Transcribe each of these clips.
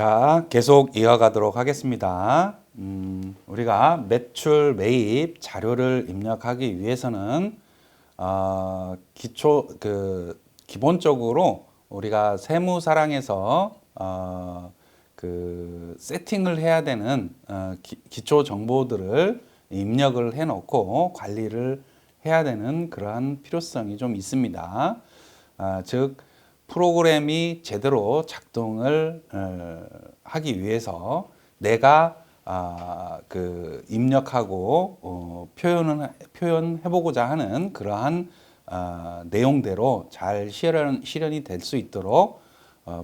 자, 계속 이어가도록 하겠습니다. 우리가 매출 매입 자료를 입력하기 위해서는 기본적으로 우리가 세무사랑에서 세팅을 해야 되는 기초 정보들을 입력을 해놓고 관리를 해야 되는 그러한 필요성이 좀 있습니다. 즉 프로그램이 제대로 작동을 하기 위해서 내가 입력하고 표현해보고자 하는 그러한 내용대로 잘 실현이 될 수 있도록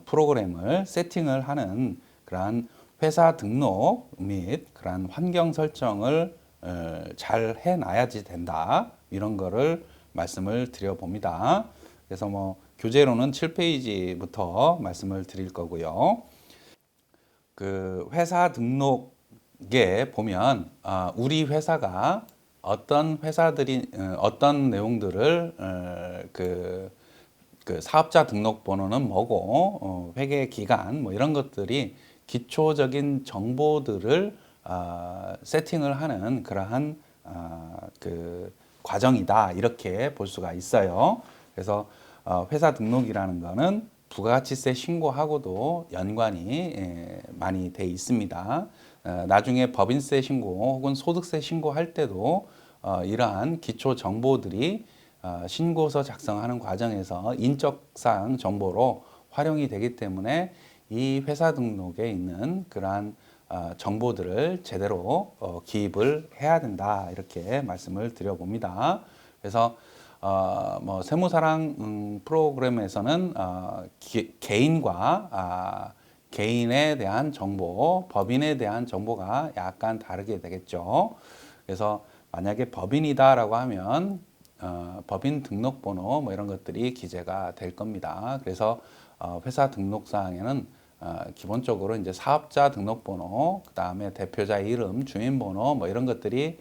프로그램을 세팅을 하는 그러한 회사 등록 및 그러한 환경 설정을 잘 해놔야지 된다. 이런 거를 말씀을 드려봅니다. 그래서 뭐 교재로는 7페이지부터 말씀을 드릴 거고요. 그 회사 등록에 보면 우리 회사가 어떤 회사들이 어떤 내용들을 그 사업자 등록번호는 뭐고 회계 기간 뭐 이런 것들이 기초적인 정보들을 세팅을 하는 그러한 그 과정이다 이렇게 볼 수가 있어요. 그래서 회사 등록이라는 거는 부가가치세 신고하고도 연관이 많이 돼 있습니다. 나중에 법인세 신고 혹은 소득세 신고할 때도 이러한 기초 정보들이 신고서 작성하는 과정에서 인적사항 정보로 활용이 되기 때문에 이 회사 등록에 있는 그러한 정보들을 제대로 기입을 해야 된다 이렇게 말씀을 드려봅니다. 그래서 뭐 세무사랑 프로그램에서는 개인과 개인에 대한 정보, 법인에 대한 정보가 약간 다르게 되겠죠. 그래서 만약에 법인이다라고 하면 법인 등록번호 뭐 이런 것들이 기재가 될 겁니다. 그래서 회사 등록사항에는 기본적으로 이제 사업자 등록번호, 그 다음에 대표자 이름, 주민번호 뭐 이런 것들이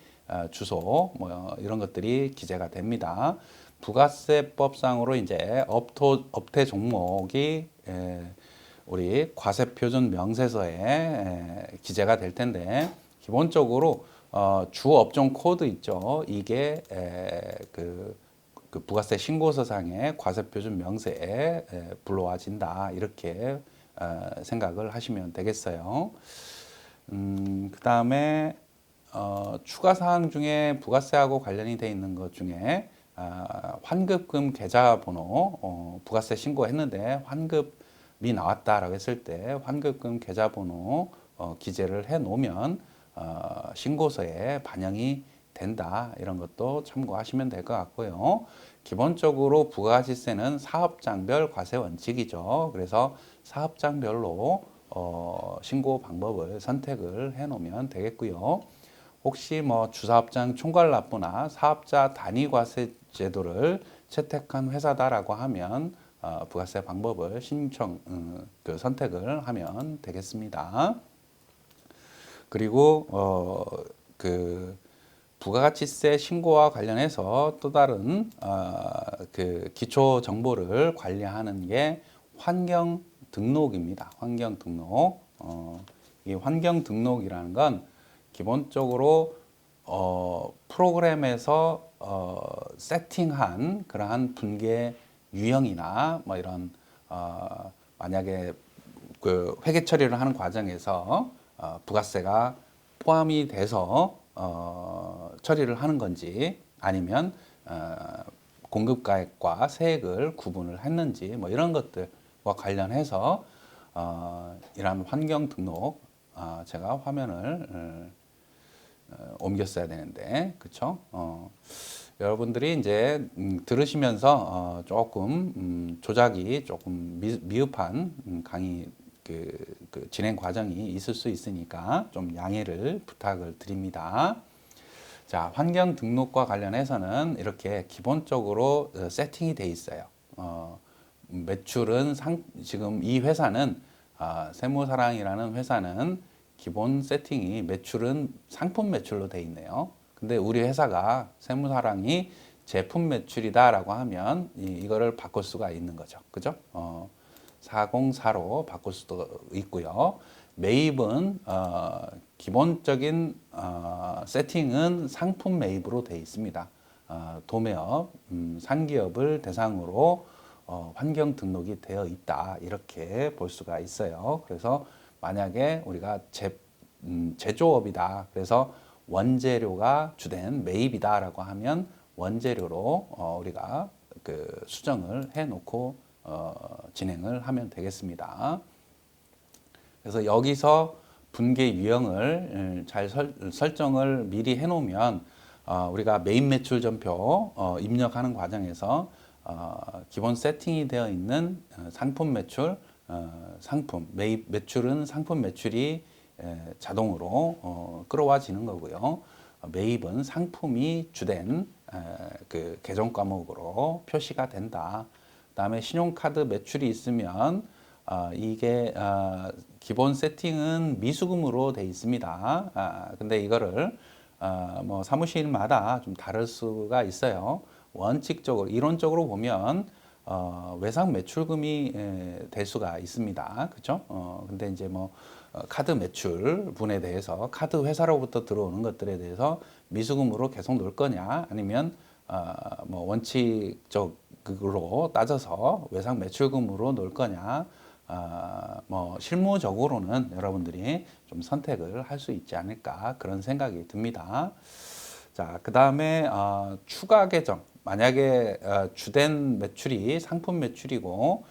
주소 뭐 이런 것들이 기재가 됩니다. 부가세법상으로 이제 업태 종목이 우리 과세표준 명세서에 기재가 될 텐데 기본적으로 주 업종 코드 있죠. 이게 그 부가세 신고서상의 과세표준 명세에 불러와진다 이렇게 생각을 하시면 되겠어요. 그 다음에 추가 사항 중에 부가세하고 관련이 돼 있는 것 중에 환급금 계좌번호 부가세 신고했는데 환급이 나왔다라고 했을 때 환급금 계좌번호 기재를 해 놓으면 신고서에 반영이 된다 이런 것도 참고하시면 될 것 같고요. 기본적으로 부가가치세는 사업장별 과세 원칙이죠. 그래서 사업장별로 신고 방법을 선택을 해 놓으면 되겠고요. 혹시 뭐 주사업장 총괄납부나 사업자 단위과세 제도를 채택한 회사다라고 하면 부가세 방법을 선택을 하면 되겠습니다. 그리고 부가가치세 신고와 관련해서 또 다른 그 기초 정보를 관리하는 게 환경 등록입니다. 환경 등록. 이 환경 등록이라는 건 기본적으로 프로그램에서 세팅한 그러한 분계 유형이나 뭐 이런 만약에 그 회계 처리를 하는 과정에서 부가세가 포함이 돼서 처리를 하는 건지 아니면 공급가액과 세액을 구분을 했는지 뭐 이런 것들과 관련해서 이러한 환경 등록 제가 화면을 옮겼어야 되는데 그쵸? 여러분들이 이제 들으시면서 조금 조작이 조금 미흡한 강의 그 진행 과정이 있을 수 있으니까 좀 양해를 부탁을 드립니다. 자, 환경 등록과 관련해서는 이렇게 기본적으로 세팅이 돼 있어요. 매출은 지금 이 회사는 세무사랑이라는 회사는 기본 세팅이 매출은 상품 매출로 돼 있네요. 근데 우리 회사가 세무사랑이 제품 매출이다라고 하면 이거를 바꿀 수가 있는 거죠. 그죠? 404로 바꿀 수도 있고요. 매입은 기본적인 세팅은 상품 매입으로 되어 있습니다. 도매업, 상기업을 대상으로 환경 등록이 되어 있다 이렇게 볼 수가 있어요. 그래서 만약에 우리가 제조업이다. 그래서 원재료가 주된 매입이다라고 하면 원재료로 우리가 그 수정을 해놓고 진행을 하면 되겠습니다. 그래서 여기서 분계 유형을 잘 설정을 미리 해놓으면 우리가 매입 매출 전표 입력하는 과정에서 기본 세팅이 되어 있는 상품 매출, 상품 매입 매출은 상품 매출이 자동으로 끌어와지는 거고요. 매입은 상품이 주된 그 계정 과목으로 표시가 된다. 그다음에 신용카드 매출이 있으면 이게 기본 세팅은 미수금으로 돼 있습니다. 근데 이거를 뭐 사무실마다 좀 다를 수가 있어요. 원칙적으로 이론적으로 보면 외상 매출금이 될 수가 있습니다. 그렇죠? 근데 이제 뭐 카드 매출 분에 대해서 카드 회사로부터 들어오는 것들에 대해서 미수금으로 계속 놓을 거냐 아니면 뭐 원칙적으로 따져서 외상 매출금으로 놓을 거냐 뭐 실무적으로는 여러분들이 좀 선택을 할 수 있지 않을까 그런 생각이 듭니다. 자, 그 다음에 추가 계정. 만약에 주된 매출이 상품 매출이고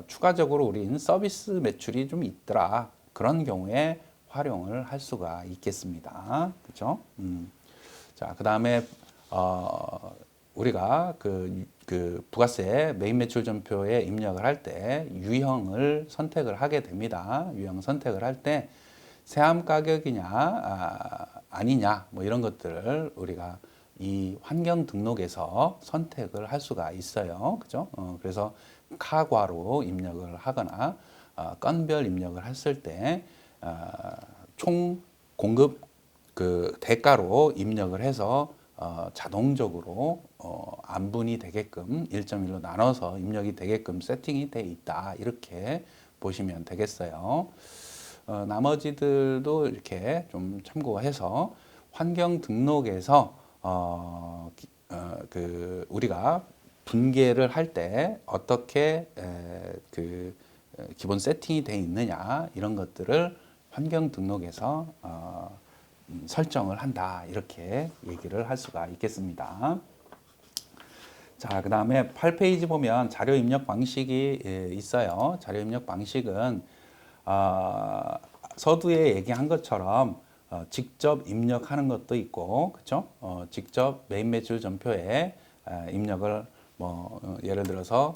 추가적으로 우린 서비스 매출이 좀 있더라. 그런 경우에 활용을 할 수가 있겠습니다. 그렇죠? 자, 그 다음에 우리가 그 부가세 매입 매출 전표에 입력을 할 때 유형을 선택을 하게 됩니다. 유형 선택을 할 때 세합 가격이냐 아니냐 뭐 이런 것들을 우리가 이 환경 등록에서 선택을 할 수가 있어요. 그죠? 그래서 카과로 입력을 하거나 건별 입력을 했을 때 총 공급 그 대가로 입력을 해서 자동적으로 안분이 되게끔 1.1로 나눠서 입력이 되게끔 세팅이 돼 있다. 이렇게 보시면 되겠어요. 나머지들도 이렇게 좀 참고해서 환경 등록에서 그 우리가 분계를 할 때 어떻게 그 기본 세팅이 돼 있느냐 이런 것들을 환경 등록에서 설정을 한다 이렇게 얘기를 할 수가 있겠습니다. 자, 그 다음에 8페이지 보면 자료 입력 방식이 있어요. 자료 입력 방식은 서두에 얘기한 것처럼 직접 입력하는 것도 있고, 그렇죠? 직접 매입 매출 전표에 입력을 뭐 예를 들어서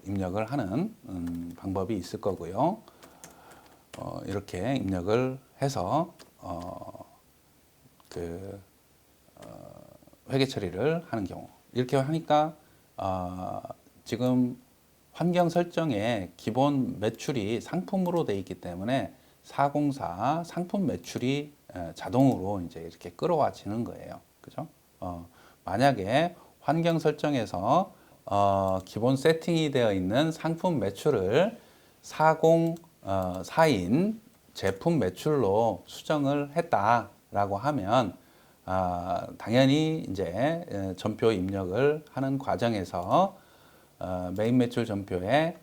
입력을 하는 방법이 있을 거고요. 이렇게 입력을 해서 회계 처리를 하는 경우 이렇게 하니까 지금 환경 설정에 기본 매출이 상품으로 되어 있기 때문에 404 상품 매출이 자동으로 이제 이렇게 끌어와지는 거예요. 그죠? 만약에 환경 설정에서 기본 세팅이 되어 있는 상품 매출을 404인 제품 매출로 수정을 했다라고 하면 당연히 이제 전표 입력을 하는 과정에서 매입 매출 전표에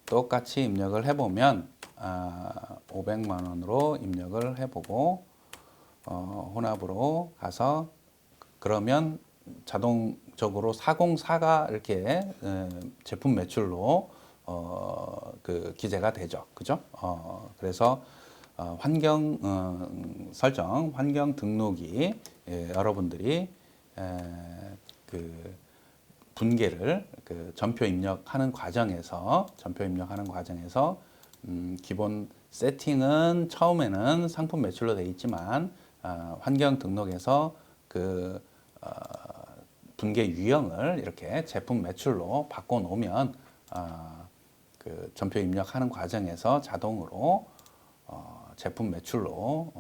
똑같이 입력을 해보면 500만 원으로 입력을 해보고 혼합으로 가서 그러면 자동적으로 404가 이렇게 제품 매출로 그 기재가 되죠. 그죠? 그래서 환경 설정, 환경 등록이 여러분들이 그 분계를 그 전표 입력하는 과정에서 기본 세팅은 처음에는 상품 매출로 되어 있지만 환경 등록에서 그 분계 유형을 이렇게 제품 매출로 바꿔 놓으면 그 전표 입력하는 과정에서 자동으로 제품 매출로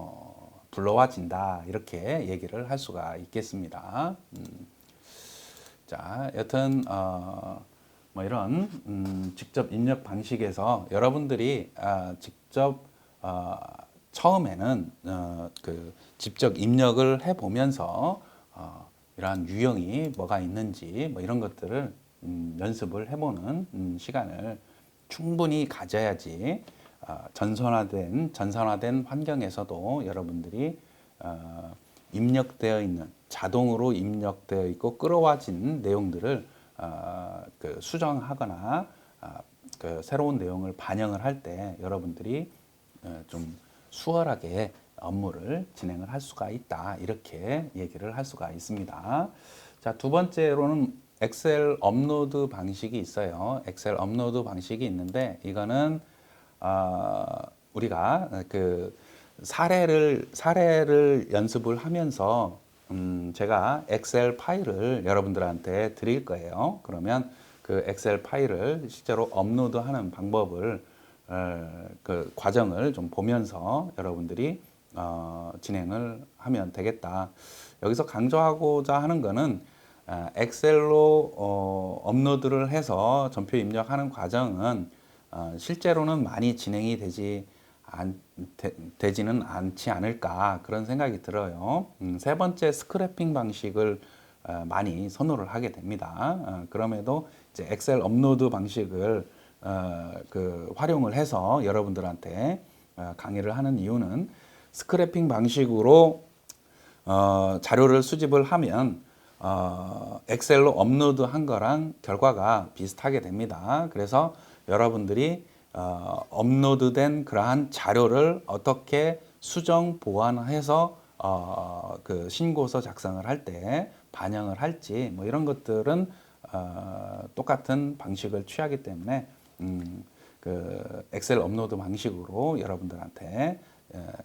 불러와진다 이렇게 얘기를 할 수가 있겠습니다. 자, 여튼 뭐 이런 직접 입력 방식에서 여러분들이 직접 처음에는 그 직접 입력을 해 보면서 이러한 유형이 뭐가 있는지 뭐 이런 것들을 연습을 해보는 시간을 충분히 가져야지 전산화된 환경에서도 여러분들이 입력되어 있는 자동으로 입력되어 있고 끌어와진 내용들을 그 수정하거나 그 새로운 내용을 반영을 할 때 여러분들이 좀 수월하게 업무를 진행을 할 수가 있다. 이렇게 얘기를 할 수가 있습니다. 자, 두 번째로는 엑셀 업로드 방식이 있어요. 엑셀 업로드 방식이 있는데 이거는 우리가 그 사례를 연습을 하면서 제가 엑셀 파일을 여러분들한테 드릴 거예요. 그러면 그 엑셀 파일을 실제로 업로드하는 방법을 그 과정을 좀 보면서 여러분들이 진행을 하면 되겠다. 여기서 강조하고자 하는 거는 엑셀로 업로드를 해서 전표 입력하는 과정은 실제로는 많이 진행이 되지는 않지 않을까 그런 생각이 들어요. 세 번째 스크래핑 방식을 많이 선호를 하게 됩니다. 그럼에도 이제 엑셀 업로드 방식을 그 활용을 해서 여러분들한테 강의를 하는 이유는 스크래핑 방식으로 자료를 수집을 하면 엑셀로 업로드한 거랑 결과가 비슷하게 됩니다. 그래서 여러분들이 업로드된 그러한 자료를 어떻게 수정 보완해서 그 신고서 작성을 할 때 반영을 할지 뭐 이런 것들은 똑같은 방식을 취하기 때문에 그 엑셀 업로드 방식으로 여러분들한테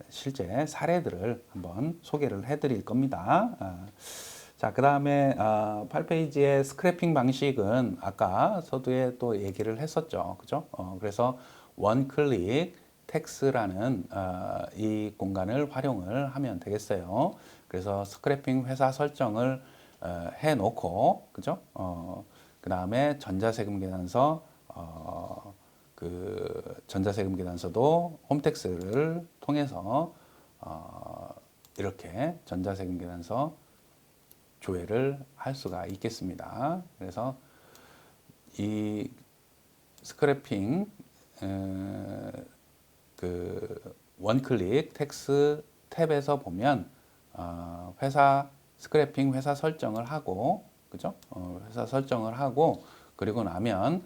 실제 사례들을 한번 소개를 해드릴 겁니다. 자, 그 다음에 8페이지의 스크래핑 방식은 아까 서두에 또 얘기를 했었죠. 그죠? 그래서 원클릭 텍스라는 이 공간을 활용을 하면 되겠어요. 그래서 스크래핑 회사 설정을 해 놓고, 그죠? 그 다음에 전자세금 계산서, 그 전자세금 계산서도 홈택스를 통해서 이렇게 전자세금 계산서 조회를 할 수가 있겠습니다. 그래서 이 스크래핑 그 원클릭 텍스 탭에서 보면 회사 스크래핑 회사 설정을 하고 그죠? 회사 설정을 하고 그리고 나면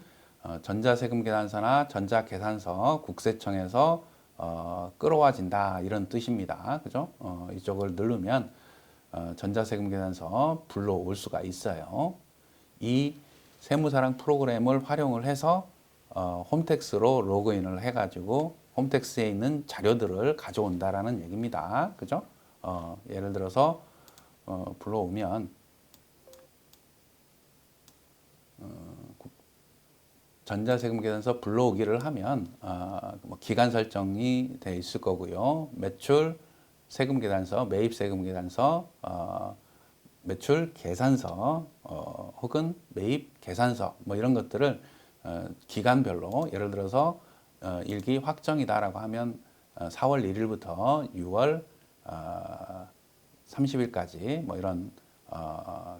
전자세금 계산서나 전자계산서 국세청에서 끌어와진다 이런 뜻입니다. 그죠? 이쪽을 누르면 전자세금 계산서 불러올 수가 있어요. 이 세무사랑 프로그램을 활용을 해서 홈택스로 로그인을 해가지고 홈택스에 있는 자료들을 가져온다라는 얘기입니다. 그죠? 예를 들어서 불러오면 전자세금 계산서 불러오기를 하면 뭐 기간 설정이 돼 있을 거고요. 매출 세금 계산서, 매입 세금 계산서, 매출 계산서 혹은 매입 계산서 뭐 이런 것들을 기간별로 예를 들어서 일기 확정이다라고 하면 4월 1일부터 6월 30일까지 뭐 이런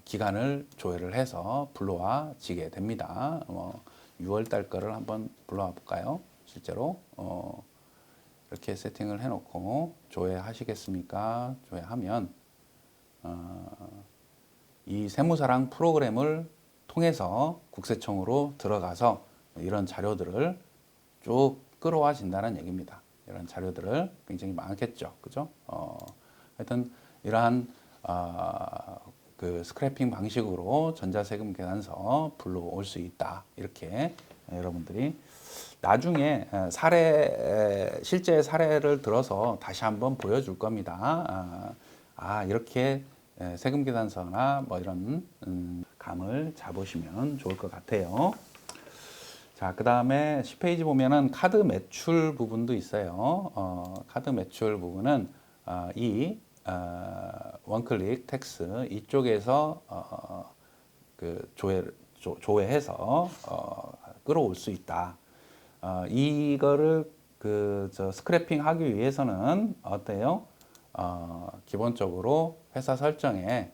기간을 조회를 해서 불러와지게 됩니다. 6월 달 거를 한번 불러와 볼까요? 실제로 이렇게 세팅을 해놓고 조회하시겠습니까? 조회하면 이 세무사랑 프로그램을 통해서 국세청으로 들어가서 이런 자료들을 쭉 끌어와 진다는 얘기입니다. 이런 자료들을 굉장히 많겠죠. 그죠? 하여튼 이러한 그 스크래핑 방식으로 전자세금 계산서 불러올 수 있다. 이렇게 여러분들이 나중에 실제 사례를 들어서 다시 한번 보여줄 겁니다. 이렇게 세금 계산서나 뭐 이런 감을 잡으시면 좋을 것 같아요. 자, 그 다음에 10페이지 보면은 카드 매출 부분도 있어요. 카드 매출 부분은 이 원클릭 텍스 이쪽에서 그 조회해서 끌어올 수 있다. 이거를 스크래핑 하기 위해서는 어때요? 기본적으로 회사 설정에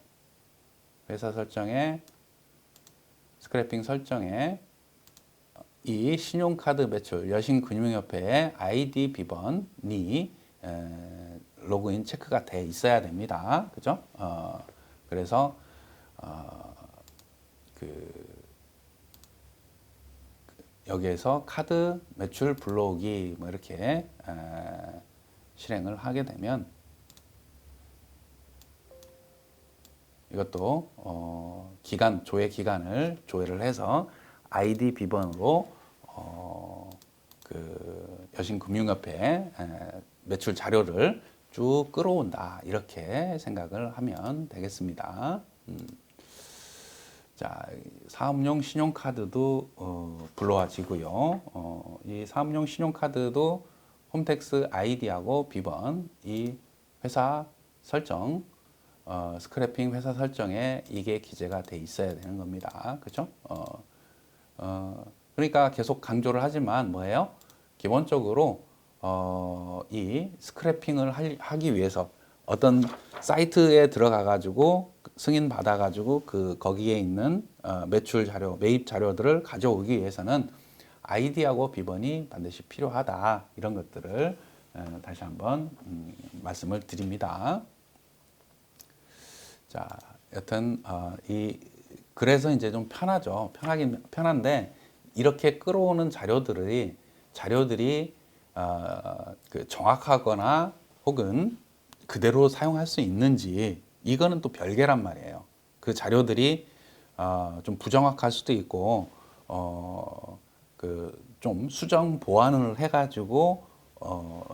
스크래핑 설정에 이 신용카드 매출 여신금융협회의 아이디 비번이 로그인 체크가 돼 있어야 됩니다. 그죠? 그래서 여기에서 카드 매출 불러오기 뭐 이렇게 실행을 하게 되면 이것도 조회 기간을 조회를 해서 아이디 비번으로 여신금융협회 매출 자료를 쭉 끌어온다 이렇게 생각을 하면 되겠습니다. 자, 사업용 신용카드도 불러와지고요. 이 사업용 신용카드도 홈택스 아이디하고 비번, 이 회사 설정, 스크래핑 회사 설정에 이게 기재가 돼 있어야 되는 겁니다. 그죠? 그러니까 계속 강조를 하지만 뭐예요? 기본적으로 이 스크래핑을 하기 위해서 어떤 사이트에 들어가 가지고 승인 받아 가지고 거기에 있는 매출 자료, 매입 자료들을 가져오기 위해서는 아이디하고 비번이 반드시 필요하다. 이런 것들을 다시 한번 말씀을 드립니다. 자, 여튼 그래서 이제 좀 편하죠. 편하긴 편한데 이렇게 끌어오는 자료들이 정확하거나 혹은 그대로 사용할 수 있는지 이거는 또 별개란 말이에요. 그 자료들이 좀 부정확할 수도 있고 좀 수정 보완을 해가지고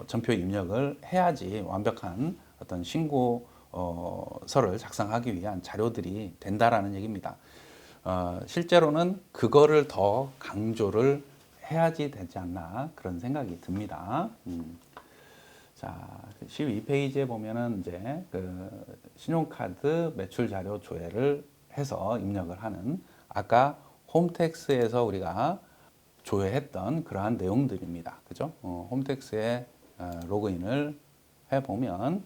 전표 입력을 해야지 완벽한 어떤 신고서를 작성하기 위한 자료들이 된다라는 얘기입니다. 실제로는 그거를 더 강조를 해야지 되지 않나 그런 생각이 듭니다. 자, 12페이지에 보면은 이제 신용카드 매출 자료 조회를 해서 입력을 하는 아까 홈택스에서 우리가 조회했던 그러한 내용들입니다. 그죠? 홈택스에 로그인을 해 보면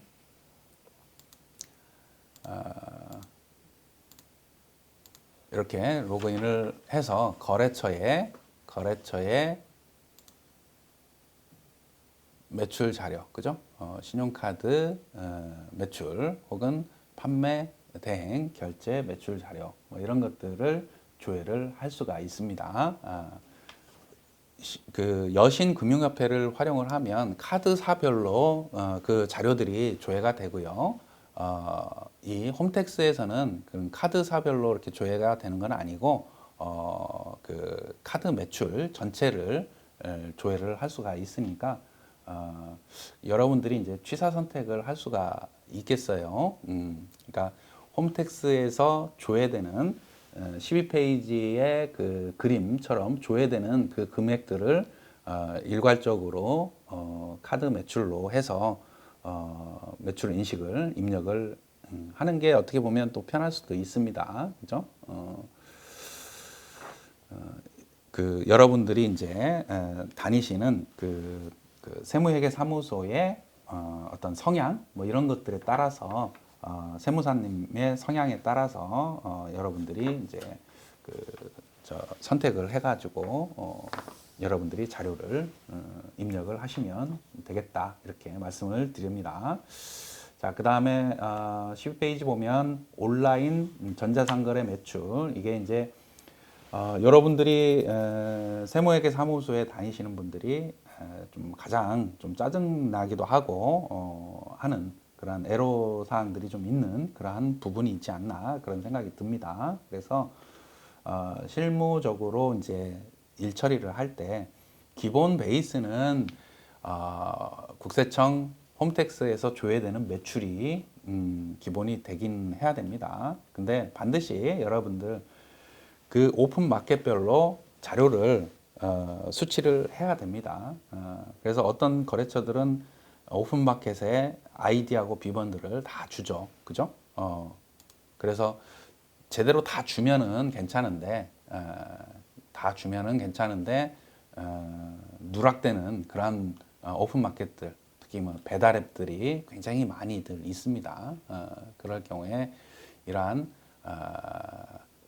이렇게 로그인을 해서 거래처에 매출 자료, 그죠? 신용카드 매출 혹은 판매 대행 결제 매출 자료 뭐 이런 것들을 조회를 할 수가 있습니다. 여신금융협회를 활용을 하면 카드사별로 그 자료들이 조회가 되고요. 이 홈택스에서는 그 카드사별로 이렇게 조회가 되는 건 아니고 그 카드 매출 전체를 조회를 할 수가 있으니까 여러분들이 이제 취사 선택을 할 수가 있겠어요. 그러니까 홈택스에서 조회되는 12페이지의 그 그림처럼 조회되는 그 금액들을 일괄적으로 카드 매출로 해서 매출 인식을 입력을 하는 게 어떻게 보면 또 편할 수도 있습니다. 그죠? 여러분들이 이제 다니시는 세무회계 사무소의 어떤 성향 뭐 이런 것들에 따라서 세무사님의 성향에 따라서 여러분들이 이제 선택을 해가지고 여러분들이 자료를 입력을 하시면 되겠다 이렇게 말씀을 드립니다. 자, 그 다음에 12페이지 보면 온라인 전자상거래 매출 이게 이제 여러분들이 세무회계 사무소에 다니시는 분들이 좀 가장 좀 짜증나기도 하고 하는 그러한 애로 사항들이 좀 있는 그러한 부분이 있지 않나 그런 생각이 듭니다. 그래서 실무적으로 이제 일 처리를 할 때 기본 베이스는 국세청 홈택스에서 조회되는 매출이 기본이 되긴 해야 됩니다. 근데 반드시 여러분들 그 오픈 마켓별로 자료를 수치를 해야 됩니다. 그래서 어떤 거래처들은 오픈 마켓에 아이디하고 비번들을 다 주죠. 그죠? 그래서 제대로 다 주면은 괜찮은데 다 주면은 괜찮은데 누락되는 그런 오픈 마켓들, 특히 뭐 배달 앱들이 굉장히 많이들 있습니다. 그럴 경우에 이러한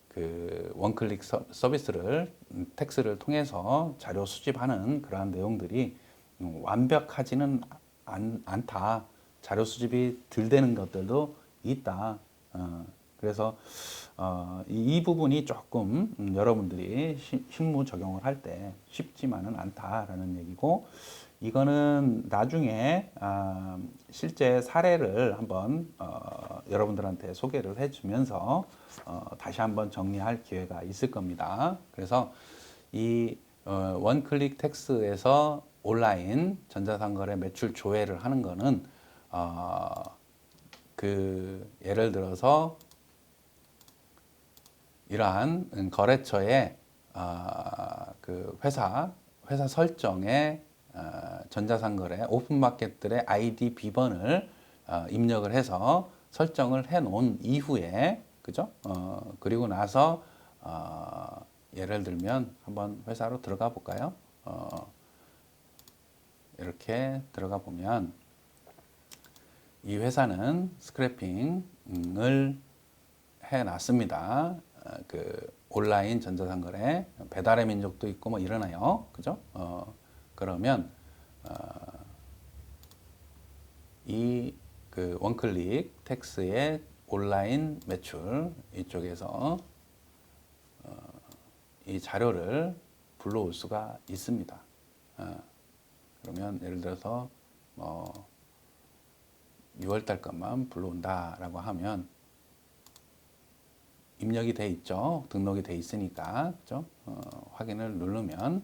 그 원클릭 서비스를 텍스를 통해서 자료 수집하는 그러한 내용들이 완벽하지는 않다. 자료 수집이 덜 되는 것들도 있다. 그래서 이 부분이 조금 여러분들이 실무 적용을 할 때 쉽지만은 않다라는 얘기고, 이거는 나중에 실제 사례를 한번 여러분들한테 소개를 해주면서 다시 한번 정리할 기회가 있을 겁니다. 그래서 이 원클릭 텍스에서 온라인 전자상거래 매출 조회를 하는 거는 그 예를 들어서 이러한 거래처의 그 회사 설정에 전자상거래 오픈마켓들의 아이디 비번을 입력을 해서 설정을 해 놓은 이후에, 그죠? 그리고 나서 예를 들면 한번 회사로 들어가 볼까요? 이렇게 들어가 보면 이 회사는 스크래핑을 해 놨습니다. 그 온라인 전자상거래 배달의 민족도 있고 뭐 이러나요, 그죠? 그러면 이 그 원클릭 텍스의 온라인 매출 이쪽에서 이 자료를 불러올 수가 있습니다. 그러면 예를 들어서 뭐 6월달 것만 불러온다라고 하면 입력이 돼 있죠. 등록이 돼 있으니까, 그죠? 확인을 누르면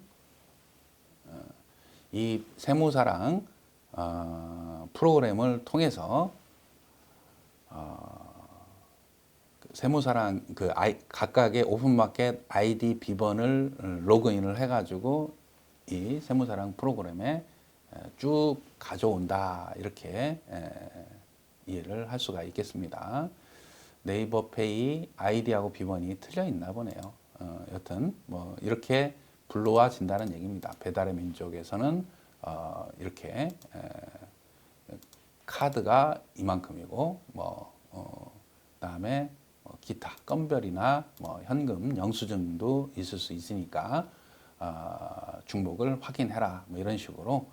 이 세무사랑 프로그램을 통해서 세무사랑 그 각각의 오픈마켓 아이디 비번을 로그인을 해가지고 이 세무사랑 프로그램에 쭉 가져온다, 이렇게 이해를 할 수가 있겠습니다. 네이버 페이 아이디하고 비번이 틀려 있나 보네요. 여튼 뭐 이렇게 불러와진다는 얘기입니다. 배달의 민족에서는 이렇게 카드가 이만큼이고 뭐 그다음에 뭐 기타 건별이나 뭐 현금 영수증도 있을 수 있으니까 중복을 확인해라, 뭐 이런 식으로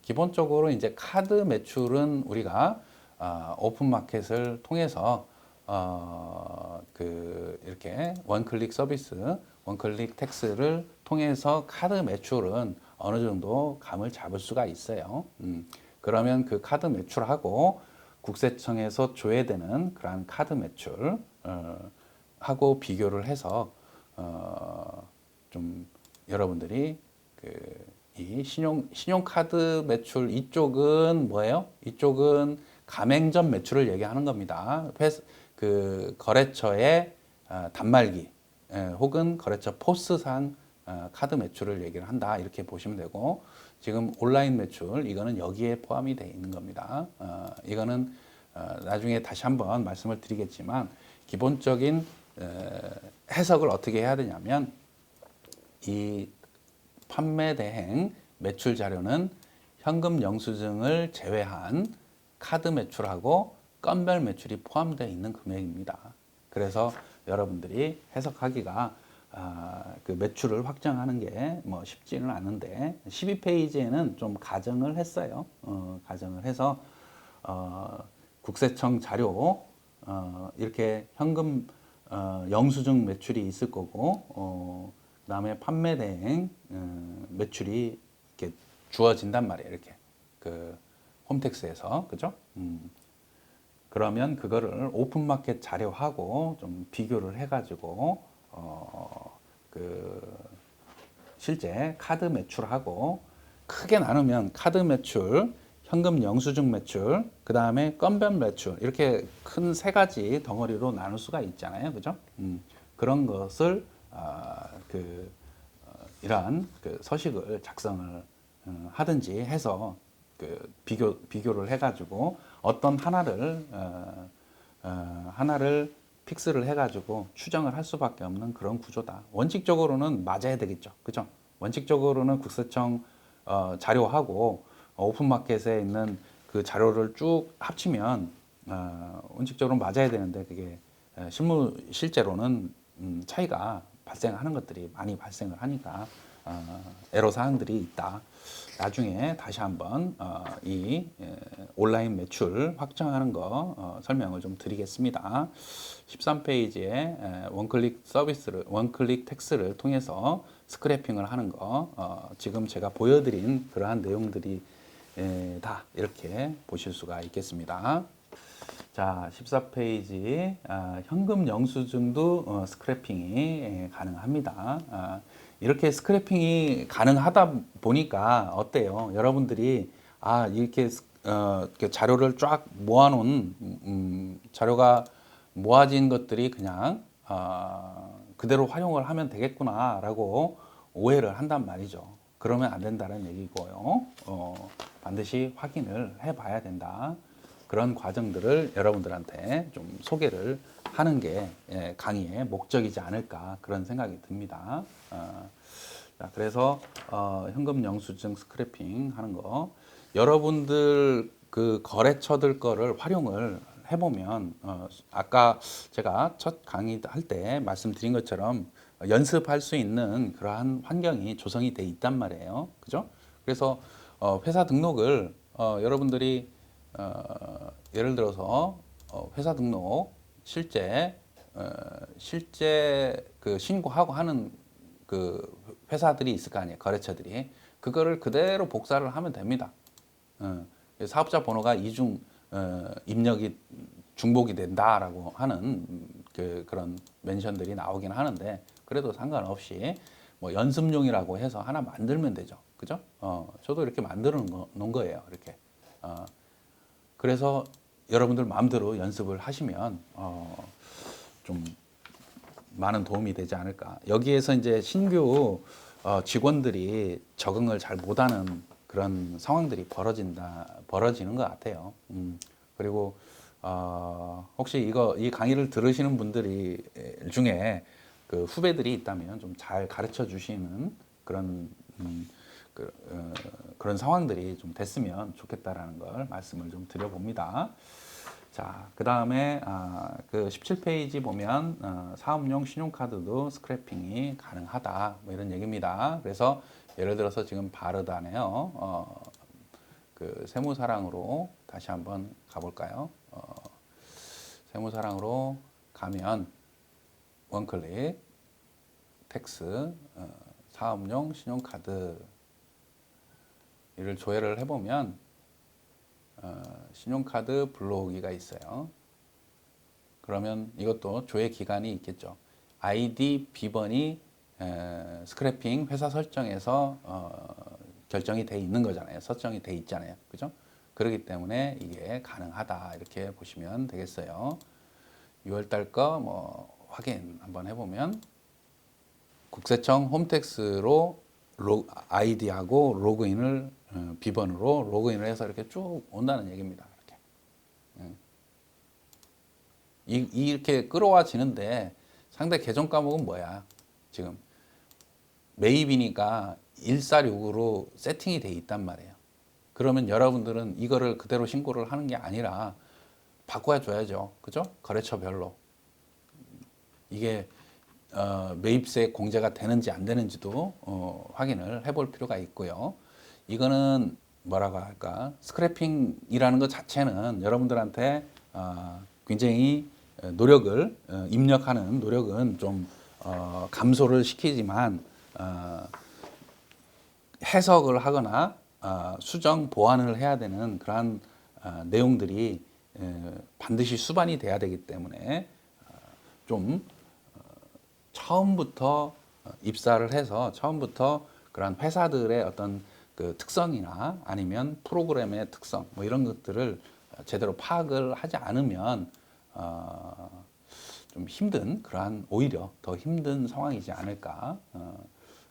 기본적으로 이제 카드 매출은 우리가 오픈마켓을 통해서 그 이렇게 원클릭 서비스, 원클릭 텍스를 통해서 카드 매출은 어느 정도 감을 잡을 수가 있어요. 그러면 그 카드 매출하고 국세청에서 조회되는 그러한 카드 매출 하고 비교를 해서 좀 여러분들이 그 이 신용카드 매출 이쪽은 뭐예요? 이쪽은 가맹점 매출을 얘기하는 겁니다. 그 거래처의 단말기 혹은 거래처 포스상 카드 매출을 얘기를 한다, 이렇게 보시면 되고, 지금 온라인 매출 이거는 여기에 포함이 되어 있는 겁니다. 이거는 나중에 다시 한번 말씀을 드리겠지만 기본적인 해석을 어떻게 해야 되냐면, 이 판매 대행 매출 자료는 현금 영수증을 제외한 카드 매출하고 건별 매출이 포함되어 있는 금액입니다. 그래서 여러분들이 해석하기가 그 매출을 확정하는 게 뭐 쉽지는 않은데, 12페이지에는 좀 가정을 했어요. 가정을 해서 국세청 자료 이렇게 현금 영수증 매출이 있을 거고, 그다음에 판매 대행 매출이 이렇게 주어진단 말이에요. 이렇게 그 홈택스에서, 그죠? 그러면 그거를 오픈마켓 자료하고 좀 비교를 해가지고 그 실제 카드 매출하고 크게 나누면 카드 매출, 현금 영수증 매출, 그 다음에 건별 매출, 이렇게 큰 세 가지 덩어리로 나눌 수가 있잖아요, 그죠? 그런 것을 이러한 그 서식을 작성을 하든지 해서 그 비교를 해가지고 어떤 하나를 픽스를 해가지고 추정을 할 수밖에 없는 그런 구조다. 원칙적으로는 맞아야 되겠죠. 그죠? 원칙적으로는 국세청 자료하고 오픈마켓에 있는 그 자료를 쭉 합치면 원칙적으로 맞아야 되는데 그게 실제로는 차이가 발생하는 것들이 많이 발생을 하니까 애로 사항들이 있다. 나중에 다시 한번 이 온라인 매출 확정하는 거 설명을 좀 드리겠습니다. 13페이지에 원클릭 서비스를, 원클릭 텍스를 통해서 스크래핑을 하는 거 지금 제가 보여드린 그러한 내용들이 다 이렇게 보실 수가 있겠습니다. 자, 14페이지 현금 영수증도 스크래핑이 가능합니다. 이렇게 스크래핑이 가능하다 보니까 어때요? 여러분들이 이렇게 자료를 쫙 모아놓은 자료가 모아진 것들이 그냥 그대로 활용을 하면 되겠구나라고 오해를 한단 말이죠. 그러면 안 된다는 얘기고요. 반드시 확인을 해봐야 된다. 그런 과정들을 여러분들한테 좀 소개를 하는 게 강의의 목적이지 않을까 그런 생각이 듭니다. 자, 그래서 현금 영수증 스크래핑 하는 거 여러분들 그 거래처들 거를 활용을 해보면 아까 제가 첫 강의 할 때 말씀드린 것처럼 연습할 수 있는 그러한 환경이 조성이 돼 있단 말이에요. 그죠? 그래서 회사 등록을 여러분들이 예를 들어서 회사 등록 실제 그 신고하고 하는 그 회사들이 있을 거 아니에요. 거래처들이 그거를 그대로 복사를 하면 됩니다. 사업자 번호가 이중 입력이 중복이 된다라고 하는 그런 멘션들이 나오긴 하는데 그래도 상관없이 뭐 연습용이라고 해서 하나 만들면 되죠. 그죠? 저도 이렇게 만들어 놓은 거예요. 이렇게. 그래서 여러분들 마음대로 연습을 하시면 좀 많은 도움이 되지 않을까. 여기에서 이제 신규 직원들이 적응을 잘 못하는 그런 상황들이 벌어지는 것 같아요. 그리고 혹시 이 강의를 들으시는 분들이 중에 그 후배들이 있다면 좀 잘 가르쳐 주시는 그런 상황들이 좀 됐으면 좋겠다라는 걸 말씀을 좀 드려봅니다. 자, 그 다음에 그 17페이지 보면 사업용 신용카드도 스크래핑이 가능하다 뭐 이런 얘기입니다. 그래서 예를 들어서 지금 바르다네요. 그 세무사랑으로 다시 한번 가볼까요? 세무사랑으로 가면 원클릭 텍스 사업용 신용카드 이를 조회를 해보면 신용카드 불러오기가 있어요. 그러면 이것도 조회 기간이 있겠죠. 아이디 비번이 스크래핑 회사 설정에서 결정이 돼 있는 거잖아요. 설정이 돼 있잖아요. 그죠? 그렇기 때문에 이게 가능하다 이렇게 보시면 되겠어요. 6월달 거 뭐 확인 한번 해보면 국세청 홈택스로 아이디하고 로그인을 비번으로 로그인을 해서 이렇게 쭉 온다는 얘기입니다. 이렇게 끌어와지는데 상대 계정 과목은 뭐야? 지금 매입이니까 146으로 세팅이 돼 있단 말이에요. 그러면 여러분들은 이거를 그대로 신고를 하는 게 아니라 바꿔 줘야죠. 그죠? 거래처별로. 이게 매입세 공제가 되는지 안 되는지도 확인을 해볼 필요가 있고요. 이거는 뭐라고 할까? 스크래핑이라는 것 자체는 여러분들한테 굉장히 노력을 입력하는 노력은 좀 감소를 시키지만 해석을 하거나 수정 보완을 해야 되는 그러한 내용들이 반드시 수반이 돼야 되기 때문에 좀 처음부터 입사를 해서 처음부터 그런 회사들의 어떤 그 특성이나 아니면 프로그램의 특성 뭐 이런 것들을 제대로 파악을 하지 않으면 좀 힘든 그러한 오히려 더 힘든 상황이지 않을까.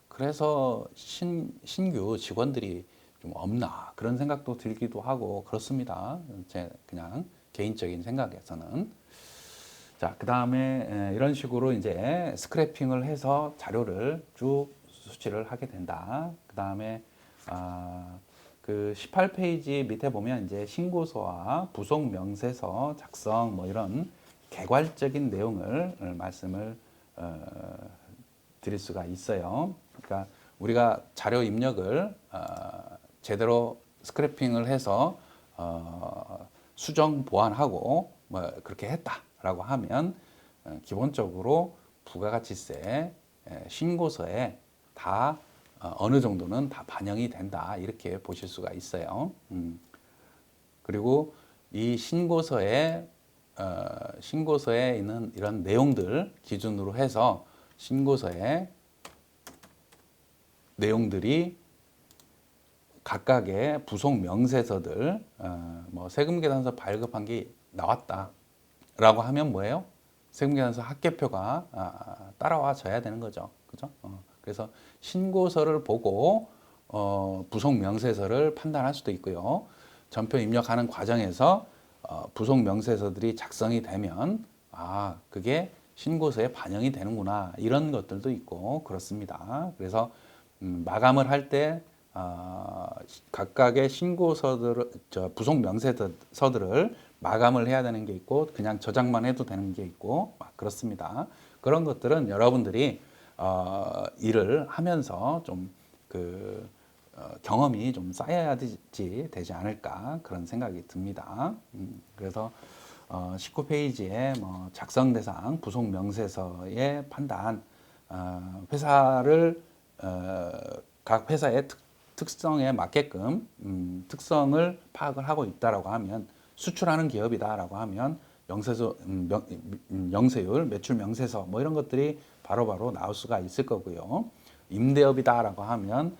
그래서 신규 직원들이 좀 없나 그런 생각도 들기도 하고 그렇습니다. 제 그냥 개인적인 생각에서는. 자, 그 다음에 이런 식으로 이제 스크래핑을 해서 자료를 쭉 수치를 하게 된다. 그 다음에 그 18페이지 밑에 보면 이제 신고서와 부속 명세서 작성 뭐 이런 개괄적인 내용을 말씀을 드릴 수가 있어요. 그러니까 우리가 자료 입력을 제대로 스크래핑을 해서 수정 보완하고 뭐 그렇게 했다라고 하면 기본적으로 부가가치세 신고서에 다 어느 정도는 다 반영이 된다 이렇게 보실 수가 있어요. 그리고 이 신고서에 있는 이런 내용들 기준으로 해서 신고서에 내용들이 각각의 부속 명세서들 뭐 세금계산서 발급한 게 나왔다라고 하면 뭐예요? 세금계산서 합계표가 따라와줘야 되는 거죠. 그죠? 그래서 신고서를 보고 부속 명세서를 판단할 수도 있고요. 전표 입력하는 과정에서 부속 명세서들이 작성이 되면 그게 신고서에 반영이 되는구나 이런 것들도 있고 그렇습니다. 그래서 마감을 할 때 각각의 신고서들을 부속 명세서들을 마감을 해야 되는 게 있고 그냥 저장만 해도 되는 게 있고 그렇습니다. 그런 것들은 여러분들이 일을 하면서 좀 경험이 좀 되지 않을까 그런 생각이 듭니다. 그래서 19페이지에 뭐 작성 대상 부속 명세서의 판단, 회사를 각 회사의 특성에 맞게끔 특성을 파악을 하고 있다라고 하면 수출하는 기업이다라고 하면 영세율, 매출 명세서 뭐 이런 것들이 바로바로 나올 수가 있을 거고요. 임대업이다라고 하면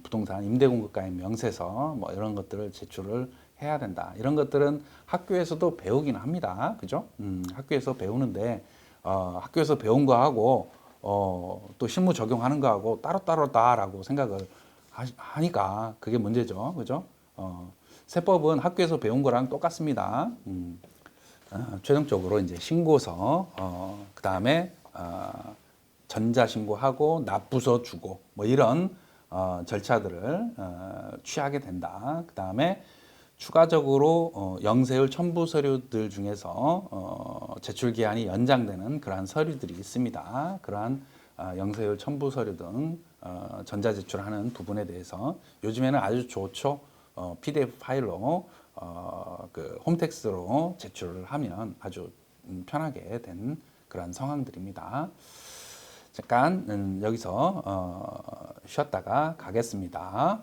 부동산 임대공급가의 명세서 뭐 이런 것들을 제출을 해야 된다. 이런 것들은 학교에서도 배우긴 합니다. 그죠? 학교에서 배우는데 학교에서 배운 거하고 또 실무 적용하는 거하고 따로따로다라고 생각을 하니까 그게 문제죠. 그죠? 세법은 학교에서 배운 거랑 똑같습니다. 최종적으로 이제 신고서, 그 다음에 전자신고하고 납부서 주고 뭐 이런 절차들을 취하게 된다. 그 다음에 추가적으로 영세율 첨부 서류들 중에서 제출 기한이 연장되는 그러한 서류들이 있습니다. 그러한 영세율 첨부 서류 등 전자 제출하는 부분에 대해서 요즘에는 아주 좋죠. PDF 파일로 그 홈택스로 제출을 하면 아주 편하게 된 그런 상황들입니다. 잠깐 여기서 쉬었다가 가겠습니다.